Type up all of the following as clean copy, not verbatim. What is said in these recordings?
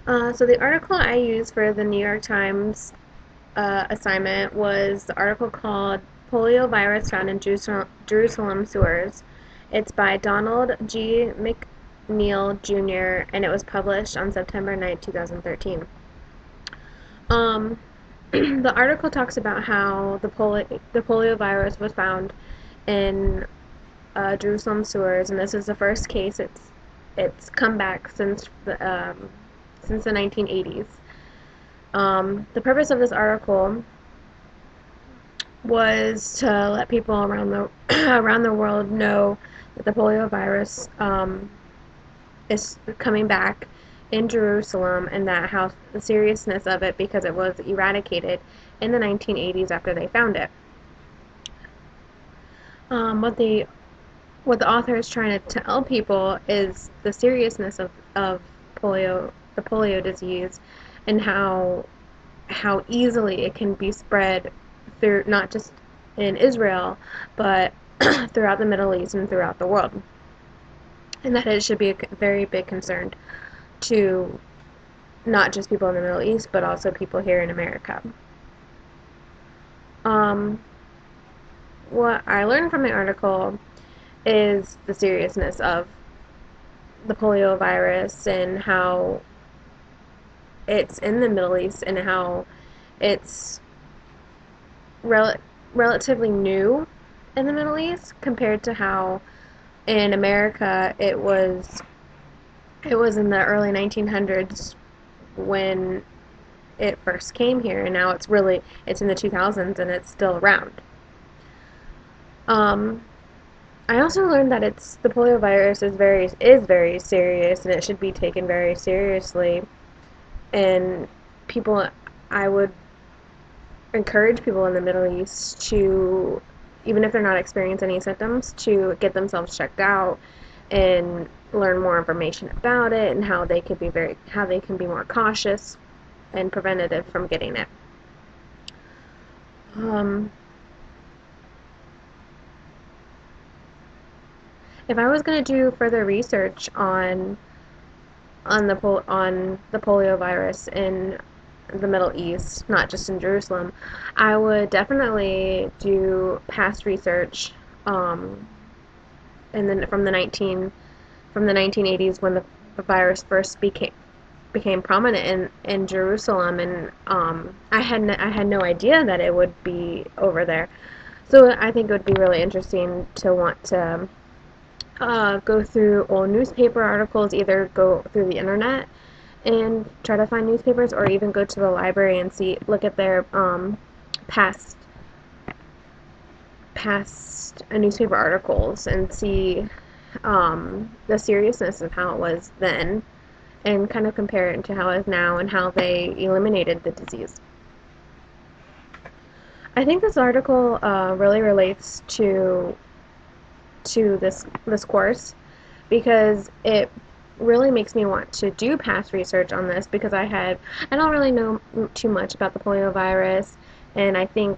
So the article I used for the New York Times assignment was the article called Polio Virus Found in Jerusalem Sewers. It's by Donald G. McNeil Jr. and it was published on September 9, 2013. Um, the article talks about how the polio virus was found in Jerusalem sewers, and this is the first case it's come back since the 1980s. The purpose of this article was to let people around the around the world know that the polio virus is coming back in Jerusalem, and that how the seriousness of it, because it was eradicated in the 1980s after they found it. Um, what the what the author is trying to tell people is the seriousness of the polio disease, and how easily it can be spread through, not just in Israel, but throughout the Middle East and throughout the world, and that it should be a very big concern to not just people in the Middle East, but also people here in America. Um, what I learned from the article is the seriousness of the polio virus, and how it's in the Middle East, and how it's rel- relatively new in the Middle East compared to how in America it was in the early 1900s when it first came here, and now it's in the 2000s and it's still around. Um, I also learned that it's the polio virus is very serious, and it should be taken very seriously. And people, I would encourage people in the Middle East to, even if they're not experiencing any symptoms, to get themselves checked out and learn more information about it, and how they can be more cautious and preventative from getting it. Um, if I was going to do further research on the polio virus in the Middle East, not just in Jerusalem, I would definitely do past research, um, and then from the 1980s, when the virus first became prominent in Jerusalem, and I had no idea that it would be over there. So I think it would be really interesting to want to go through old newspaper articles, either go through the internet and try to find newspapers, or even go to the library and look at their past newspaper articles, and see the seriousness of how it was then, and kind of compare it to how it is now and how they eliminated the disease. I think this article really relates to this course, because it really makes me want to do past research on this, because I don't really know too much about the polio virus, and I think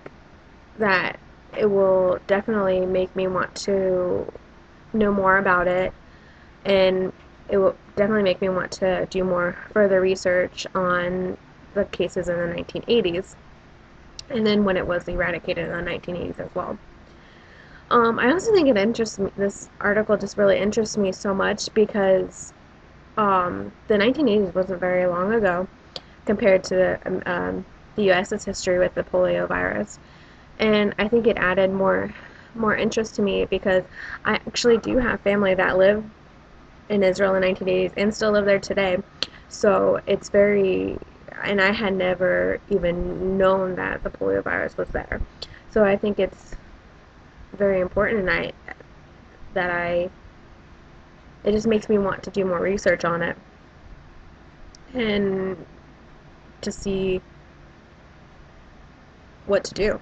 that it will definitely make me want to know more about it, and it will definitely make me want to do more further research on the cases in the 1980s, and then when it was eradicated in the 1980s as well. I also think this article just really interests me so much, because the 1980s wasn't very long ago compared to the U.S.'s history with the polio virus. And I think it added more interest to me, because I actually do have family that lived in Israel in the 1980s and still live there today. So it's very, and I had never even known that the polio virus was there. So I think it's very important, and it just makes me want to do more research on it, and to see what to do.